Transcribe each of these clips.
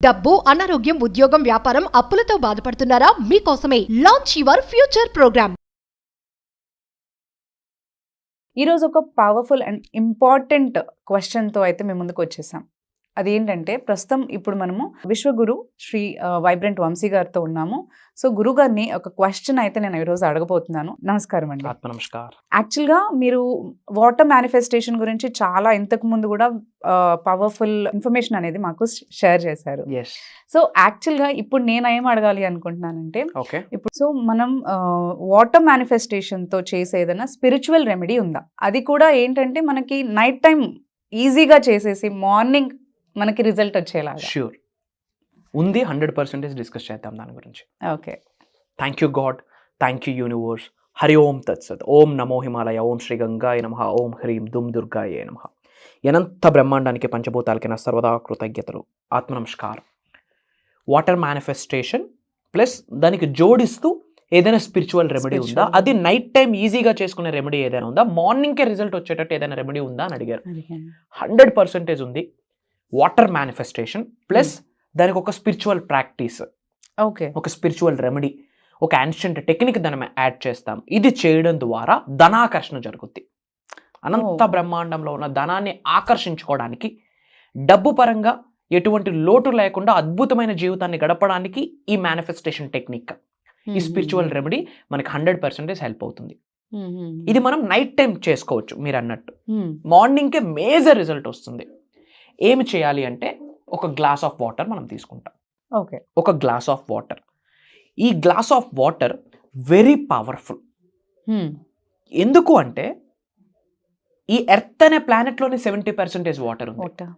డబ్బు, అనారోగ్యం, ఉద్యోగం, వ్యాపారం, అప్పులతో బాధపడుతున్నారా? మీకోసమే లాంచ్ యువర్ ఫ్యూచర్ ప్రోగ్రామ్. ఈరోజు ఒక పవర్ఫుల్ అండ్ ఇంపార్టెంట్ క్వశ్చన్తో అయితే మేము ముందుకు వచ్చేసాం. అదేంటంటే ప్రస్తుతం ఇప్పుడు మనము విశ్వగురు శ్రీ వైబ్రెంట్ వంశీ గారితో ఉన్నాము. సో గురువు గారిని ఒక క్వశ్చన్ అయితే నేను ఈరోజు అడగబోతున్నాను. నమస్కారం అండి. నమస్కారం. యాక్చువల్గా మీరు వాటర్ మేనిఫెస్టేషన్ గురించి చాలా ఇంతకు ముందు కూడా పవర్ఫుల్ ఇన్ఫర్మేషన్ అనేది మాకు షేర్ చేశారు. సో యాక్చువల్గా ఇప్పుడు నేను ఏం అడగాలి అనుకుంటున్నానంటే, ఇప్పుడు సో మనం వాటర్ మేనిఫెస్టేషన్తో చేసే ఏదైనా స్పిరిచువల్ రెమెడీ ఉందా? అది కూడా ఏంటంటే మనకి నైట్ టైం ఈజీగా చేసేసి మార్నింగ్ మనకి రిజల్ట్ వచ్చేలాగా. ష్యూర్ ఉంది, 100% డిస్కస్ చేద్దాం దాని గురించి. Okay. Thank you God, thank you universe. Hari ఓం తత్సత్. ఓం నమో హిమాలయ, ఓం శ్రీ గంగాయ నమః, ఓం హ్రీం దుమ్ దుర్గాయ నమః. అనంత బ్రహ్మాండానికి పంచభూతాలకి నా సర్వదా కృతజ్ఞతలు, ఆత్మ నమస్కారం. వాటర్ మేనిఫెస్టేషన్ ప్లస్ దానికి జోడిస్తూ ఏదైనా స్పిరిచువల్ రెమెడీ ఉందా? అది నైట్ టైం ఈజీగా చేసుకునే రెమెడీ ఏదైనా ఉందా? మార్నింగ్కే రిజల్ట్ వచ్చేటట్టు ఏదైనా రెమెడీ ఉందా అని అడిగారు. 100% ఉంది. వాటర్ మేనిఫెస్టేషన్ ప్లస్ దానికి ఒక స్పిరిచువల్ ప్రాక్టీస్, ఓకే, ఒక స్పిరిచువల్ రెమెడీ, ఒక యాన్షియంట్ టెక్నిక్ దాన్ని యాడ్ చేస్తాం. ఇది చేయడం ద్వారా ధనాకర్షణ జరుగుద్ది. అనంత బ్రహ్మాండంలో ఉన్న ధనాన్ని ఆకర్షించుకోవడానికి, డబ్బు పరంగా ఎటువంటి లోటు లేకుండా అద్భుతమైన జీవితాన్ని గడపడానికి ఈ మేనిఫెస్టేషన్ టెక్నిక్, ఈ స్పిరిచువల్ రెమెడీ మనకి 100% హెల్ప్ అవుతుంది. ఇది మనం నైట్ టైం చేసుకోవచ్చు. మీరు అన్నట్టు మార్నింగ్కే మేజర్ రిజల్ట్ వస్తుంది. ఏమి చేయాలి అంటే, ఒక గ్లాస్ ఆఫ్ వాటర్ మనం తీసుకుంటాం. ఓకే, ఒక గ్లాస్ ఆఫ్ వాటర్. ఈ glass of water very powerful. ఎందుకు అంటే ఈ ఎర్త్ అనే ప్లానెట్లోనే 70% వాటర్ ఉంది.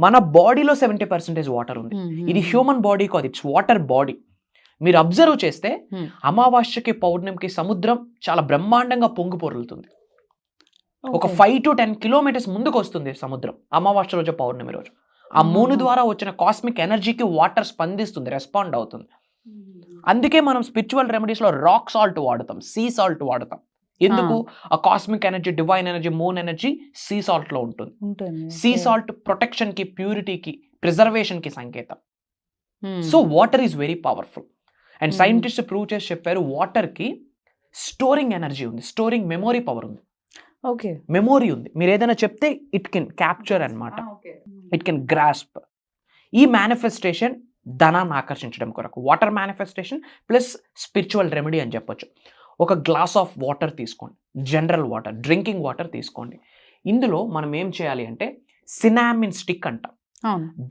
మన బాడీలో 70% వాటర్ ఉంది. ఇది హ్యూమన్ బాడీ కాదు, ఇట్స్ వాటర్ బాడీ. మీరు అబ్జర్వ్ చేస్తే అమావాస్యకి పౌర్ణమికి సముద్రం చాలా బ్రహ్మాండంగా పొంగి పొరులుతుంది. ఒక 5 to 10 కిలోమీటర్స్ ముందుకు వస్తుంది సముద్రం అమావాస్య రోజు, పౌర్ణమి రోజు. ఆ మూన్ ద్వారా వచ్చిన కాస్మిక్ ఎనర్జీకి వాటర్ స్పందిస్తుంది, రెస్పాండ్ అవుతుంది. అందుకే మనం స్పిరిచువల్ రెమెడీస్లో రాక్ సాల్ట్ వాడతాం, సీ సాల్ట్ వాడతాం. ఎందుకు? ఆ cosmic energy, divine energy, moon energy sea సాల్ట్లో ఉంటుంది. సీ సాల్ట్ ప్రొటెక్షన్కి, ప్యూరిటీకి, ప్రిజర్వేషన్కి సంకేతం. So water is very powerful. And scientist prove చేసి చెప్పారు, వాటర్కి స్టోరింగ్ ఎనర్జీ ఉంది, స్టోరింగ్ మెమొరీ పవర్ ఉంది. ఓకే, మెమొరీ ఉంది. మీరు ఏదైనా చెప్తే ఇట్ కెన్ క్యాప్చర్ అన్నమాట, ఇట్ కెన్ గ్రాస్ప్. ఈ మేనిఫెస్టేషన్ ధనాన్ని ఆకర్షించడం కొరకు water manifestation plus spiritual remedy అని చెప్పొచ్చు. ఒక గ్లాస్ ఆఫ్ వాటర్ తీసుకోండి, జనరల్ వాటర్, డ్రింకింగ్ వాటర్ తీసుకోండి. ఇందులో మనం ఏం చేయాలి అంటే, సినామిన్ స్టిక్ అంటాం,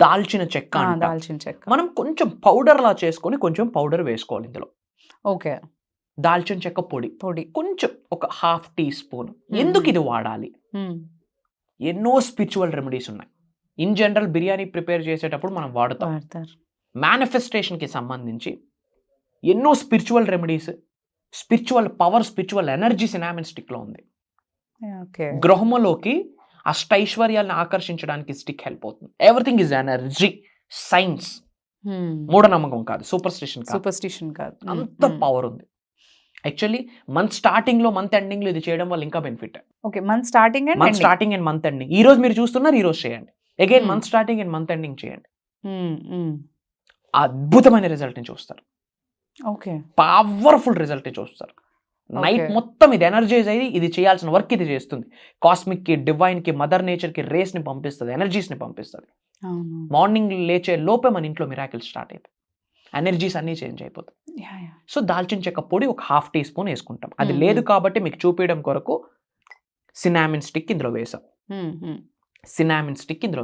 దాల్చిన చెక్క అంటాం. మనం కొంచెం పౌడర్ లా చేసుకొని కొంచెం పౌడర్ వేసుకోవాలి ఇందులో. ఓకే, దాల్చిన చెక్క పొడి కొంచెం, ఒక 1/2 teaspoon. ఎందుకు ఇది వాడాలి? ఎన్నో స్పిరిచువల్ రెమెడీస్ ఉన్నాయి. ఇన్ జనరల్ బిర్యానీ ప్రిపేర్ చేసేటప్పుడు మనం వాడతాం. మేనిఫెస్టేషన్కి సంబంధించి ఎన్నో spiritual remedies, spiritual power, spiritual energy cinnamon స్టిక్లో ఉంది. గృహములోకి అష్టైశ్వర్యాలను ఆకర్షించడానికి స్టిక్ హెల్ప్ అవుతుంది. ఎవ్రీథింగ్ ఈజ్ ఎనర్జీ, సైన్స్, మూఢనమ్మకం కాదు, సూపర్స్టిషన్ కాదు. అంత పవర్ ఉంది. యాక్చువల్లీ మంత్ స్టార్టింగ్లో, మంత్ ఎండింగ్లో ఇది చేయడం వల్ల ఇంకా benefit. Okay, month starting and month ending. ఈ రోజు మీరు చూస్తున్నారు, ఈ రోజు చేయండి. Again month starting and month ending చేయండి. అద్భుతమైన రిజల్ట్ ని చూస్తారు. ఓకే, పవర్ఫుల్ రిజల్ట్ ని చూస్తారు. నైట్ మొత్తం ఇది ఎనర్జైజ్ అయ్యి ఇది చేయాల్సిన వర్క్ ఇది చేస్తుంది. కాస్మిక్ కి, డివైన్ కి, మదర్ నేచర్ కి రేస్ ని పంపిస్తుంది, ఎనర్జీస్ ని పంపిస్తుంది. మార్నింగ్ లేచే లోపే మన ఇంట్లో మిరాకిల్స్ స్టార్ట్ అయిపోయి ఎనర్జీస్ అన్నీ చేంజ్ అయిపోతాయి. సో దాల్చిన చెక్క పొడి ఒక 1/2 teaspoon వేసుకుంటాం. అది లేదు కాబట్టి మీకు చూపించడం కొరకు సినామిన్ స్టిక్ ఇందులో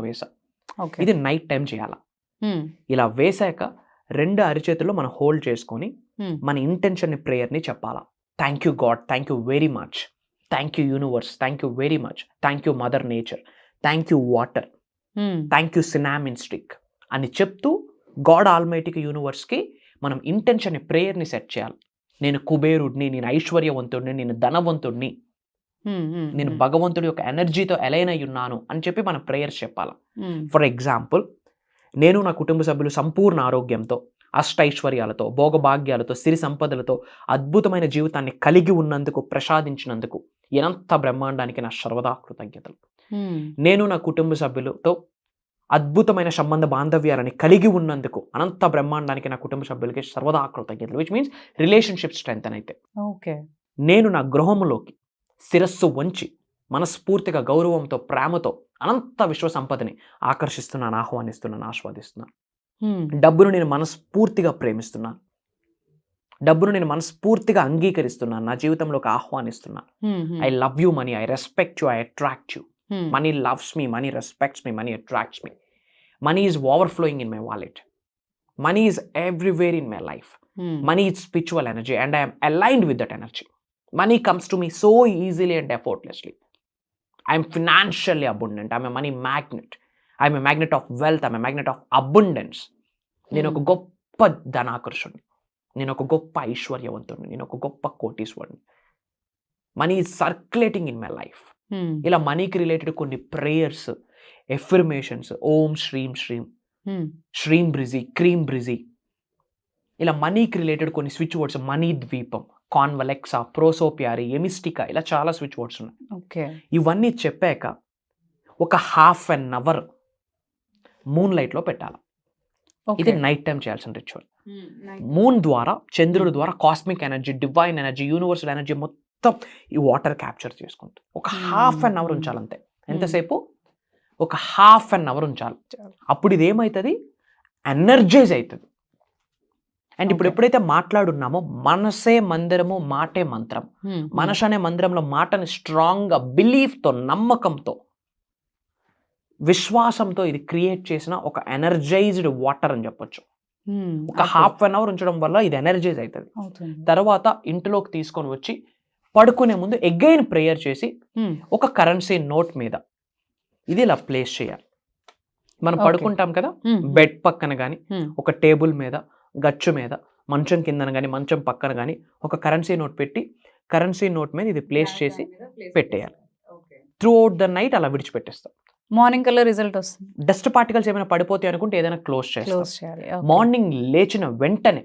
వేసాం. ఇది నైట్ టైం చేయాలా. ఇలా వేసాక 2 అరిచేతుల్లో మనం హోల్డ్ చేసుకొని మన ఇంటెన్షన్, ప్రేయర్ని చెప్పాలా. Thank you God, thank you very much, thank you universe, thank you very much, thank you mother nature, thank you water, thank you cinnamon stick అని చెప్తూ గాడ్ ఆల్మైటీకి, యూనివర్స్కి మనం ఇంటెన్షన్, ప్రేయర్ని సెట్ చేయాలి. నేను కుబేరుడిని, నేను ఐశ్వర్యవంతుడిని, నేను ధనవంతుడిని, నేను భగవంతుడి యొక్క ఎనర్జీతో అలైన్ అయి ఉన్నాను అని చెప్పి మనం ప్రేయర్స్ చెప్పాలి. ఫర్ ఎగ్జాంపుల్, నేను నా కుటుంబ సభ్యులు సంపూర్ణ ఆరోగ్యంతో, అష్టైశ్వర్యాలతో, భోగభాగ్యాలతో, సిరి సంపదలతో అద్భుతమైన జీవితాన్ని కలిగి ఉన్నందుకు, ప్రసాదించినందుకు ఎంత బ్రహ్మాండానికి నా సర్వదా కృతజ్ఞతలు. నేను నా కుటుంబ సభ్యులతో అద్భుతమైన సంబంధ బాంధవ్యాలని కలిగి ఉన్నందుకు అనంత బ్రహ్మాండానికి నా కుటుంబ సభ్యులకి సర్వదా కృతజ్ఞతలు. విచ్ మీన్స్ రిలేషన్షిప్ స్ట్రెంత్ అయితే. ఓకే. నేను నా గృహములోకి శిరస్సు వంచి మనస్ఫూర్తిగా గౌరవంతో ప్రేమతో అనంత విశ్వ సంపదని ఆకర్షిస్తున్నాను, ఆహ్వానిస్తున్నాను, ఆస్వాదిస్తున్నాను. డబ్బును నేను మనస్ఫూర్తిగా ప్రేమిస్తున్నాను, డబ్బును నేను మనస్ఫూర్తిగా అంగీకరిస్తున్నాను, నా జీవితంలోకి ఆహ్వానిస్తున్నాను. I love you money, I respect you, I attract you. Money loves me, money respects me, money attracts me. Money is overflowing in my wallet. Money is everywhere in my life. Money is spiritual energy and I am aligned with that energy. Money comes to me so easily and effortlessly. I am financially abundant. I am a money magnet. I am a magnet of wealth. I am a magnet of abundance. నేను ఒక గొప్ప ధనాకర్షుడిని, నేను ఒక గొప్ప ఐశ్వర్యవంతుడిని, నేను ఒక గొప్ప కోటీశ్వరుని. Money is circulating in my life. ఇలా మనీకి రిలేటెడ్ కొన్ని ప్రేయర్స్, ఎఫర్మేషన్స్, ఓం శ్రీం శ్రీం, శ్రీం బ్రిజీ, క్రీం బ్రిజీ, ఇలా మనీకి రిలేటెడ్ కొన్ని స్విచ్ వర్డ్స్, మనీ ద్వీపం, కాన్వలెక్సా, ప్రోసోపియారి, ఎమిస్టికా, ఇలా చాలా స్విచ్ వర్డ్స్ ఉన్నాయి. ఓకే. ఇవన్నీ చెప్పాక ఒక హాఫ్ అన్ అవర్ మూన్ లైట్లో పెట్టాలి. ఇది నైట్ టైం చేయాల్సిన రిచువల్. మూన్ ద్వారా, చంద్రుడి ద్వారా cosmic energy, divine energy, universal energy మొత్తం ఈ వాటర్ క్యాప్చర్ చేసుకుంటుంది. ఒక హాఫ్ అన్ అవర్ ఉంచాలంతే. ఎంతసేపు? ఒక హాఫ్ అన్ అవర్ ఉంచాలి. అప్పుడు ఇది ఏమవుతుంది? ఎనర్జైజ్ అవుతుంది. అండ్ ఇప్పుడు ఎప్పుడైతే మాట్లాడున్నామో మనసే మందిరము, మాటే మంత్రం. మనసు అనే మందిరంలో మాటని స్ట్రాంగ్గా, బిలీఫ్తో, నమ్మకంతో, విశ్వాసంతో ఇది క్రియేట్ చేసిన ఒక ఎనర్జైజ్డ్ వాటర్ అని చెప్పొచ్చు. ఒక హాఫ్ అన్ అవర్ ఉంచడం వల్ల ఇది ఎనర్జైజ్ అవుతుంది. తర్వాత ఇంటిలోకి తీసుకొని వచ్చి పడుకునే ముందు అగైన్ ప్రేయర్ చేసి ఒక కరెన్సీ నోట్ మీద ఇది ఇలా ప్లేస్ చేయాలి. మనం పడుకుంటాం కదా, బెడ్ పక్కన కానీ, ఒక టేబుల్ మీద, గచ్చు మీద, మంచం కిందన కానీ, మంచం పక్కన కానీ ఒక కరెన్సీ నోట్ పెట్టి కరెన్సీ నోట్ మీద ఇది ప్లేస్ చేసి పెట్టేయాలి. త్రూ అవుట్ ద నైట్ అలా విడిచిపెట్టేస్తాం. మార్నింగ్ కల్లా రిజల్ట్ వస్తుంది. డస్ట్ పార్టికల్స్ ఏమైనా పడిపోతాయి అనుకుంటే ఏదైనా క్లోజ్ చేయాలి. మార్నింగ్ లేచిన వెంటనే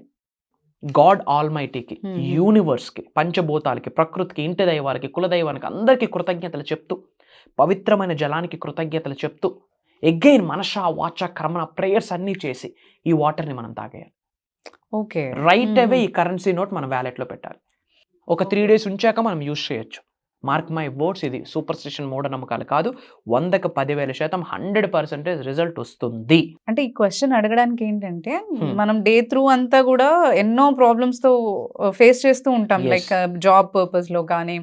గాడ్ ఆల్మైటీకి, యూనివర్స్కి, పంచభూతాలకి, ప్రకృతికి, ఇంటి దైవాలకి, కులదైవానికి అందరికీ కృతజ్ఞతలు చెప్తూ, పవిత్రమైన జలానికి కృతజ్ఞతలు చెప్తూ, ఎగైన్ మనష, వాచ, కర్మణ ప్రేయర్స్ అన్నీ చేసి ఈ వాటర్ని మనం తాగేయాలి. ఓకే. రైట్ అవే ఈ కరెన్సీ నోట్ మన వ్యాలెట్లో పెట్టాలి. ఒక 3 days ఉంచాక మనం యూజ్ చేయొచ్చు. మార్క్ మై వర్డ్స్, ఇది సూపర్ స్టిషన్ మూఢనమ్మకాలు కాదు. 100కి 10,000% 100% రిజల్ట్ వస్తుంది. అంటే ఈ క్వశ్చన్ అడగడానికి ఏంటంటే, మనం డే త్రూ అంతా కూడా ఎన్నో ప్రాబ్లమ్స్ తో ఫేస్ చేస్తూ ఉంటాం. లైక్ జాబ్ పర్పస్ లో కానీ,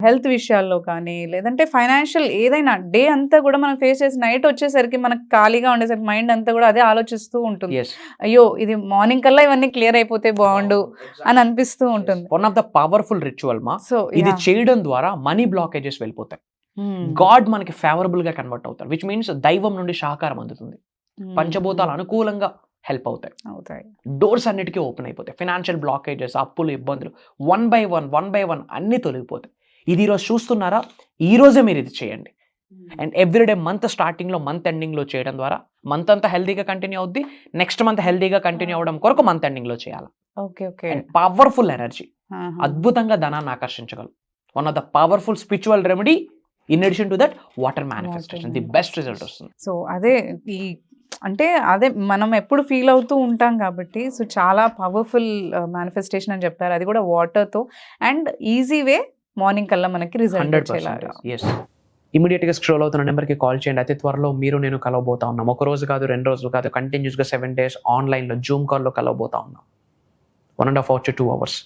హెల్త్ విషయాల్లో కానీ, లేదంటే ఫైనాన్షియల్ ఏదైనా డే అంతా కూడా మనం ఫేస్ చేసి నైట్ వచ్చేసరికి మనకు ఖాళీగా ఉండేసరికి మైండ్ అంతా కూడా అదే ఆలోచిస్తూ ఉంటుంది. అయ్యో ఇది మార్నింగ్ కల్లా ఇవన్నీ క్లియర్ అయిపోతే బాగుండు అని అనిపిస్తూ ఉంటుంది. One of the powerful ritual మా. సో ఇది చేయడం ద్వారా మనీ బ్లాకేజెస్ వెళ్ళిపోతాయి. గాడ్ మనకి ఫేవరబుల్ గా కన్వర్ట్ అవుతారు. విచ్ మీన్స్ దైవం నుండి సహకారం అందుతుంది. పంచభూతాలు అనుకూలంగా హెల్ప్ అవుతాయి. డోర్స్ అన్నిటికీ ఓపెన్ అయిపోతాయి. ఫైనాన్షియల్ బ్లాకేజెస్, అప్పులు, ఇబ్బందులు వన్ బై వన్ అన్ని తొలగిపోతాయి. ఇది ఈరోజు చూస్తున్నారా? ఈ రోజే మీరు ఇది చేయండి. అండ్ ఎవ్రీడే మంత్ స్టార్టింగ్ లో, మంత్ ఎండింగ్ లో చేయడం ద్వారా మంత్ అంతా హెల్దీగా కంటిన్యూ అవుద్ది. నెక్స్ట్ మంత్ హెల్దీగా కంటిన్యూ అవడం కొరకు మంత్ ఎండింగ్ లో చేయాలి. పవర్ఫుల్ ఎనర్జీ, అద్భుతంగా ధనాన్ని ఆకర్షించగలరు. One of the powerful spiritual remedy in addition to that water manifestation, the best result వస్తుంది. సో అదే ఈ అంటే అదే మనం ఎప్పుడు ఫీల్ అవుతూ ఉంటాం కాబట్టి, సో చాలా పవర్ఫుల్ మేనిఫెస్టేషన్ అని చెప్పారు. అది కూడా వాటర్తో అండ్ ఈజీ వే మార్నింగ్ కల్లా మనకి రిజల్ట్ 100%. ఇమీడియట్ గా స్క్రోల్ అవుతున్న నెంబర్కి కాల్ చేయండి. అతి త్వరలో మీరు నేను కలవబోతా ఉన్నాం. ఒక రోజు కాదు, 2 రోజులు కాదు, కంటిన్యూస్ గా 7 days ఆన్లైన్ లో జూమ్ కాల్లో కలవబోతా ఉన్నాం. 1.5 hours to 2 hours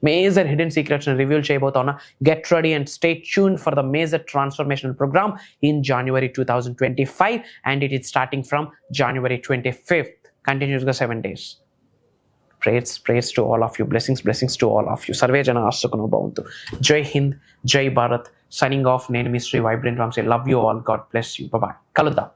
major hidden secrets reveal చేయబోతా ఉన్నా. Get ready and stay tune for the major transformational program in January 2025 and it is starting from January 25th. కంటిన్యూస్గా 7 days. Prayers to all of you. Blessings to all of you. Sarve jana sukhino bhavantu. Jai Hind, Jai Bharat. Signing off. Nenu mi Sri Vibrant Ramsey. Love you all. God bless you. Bye bye. Kaludam.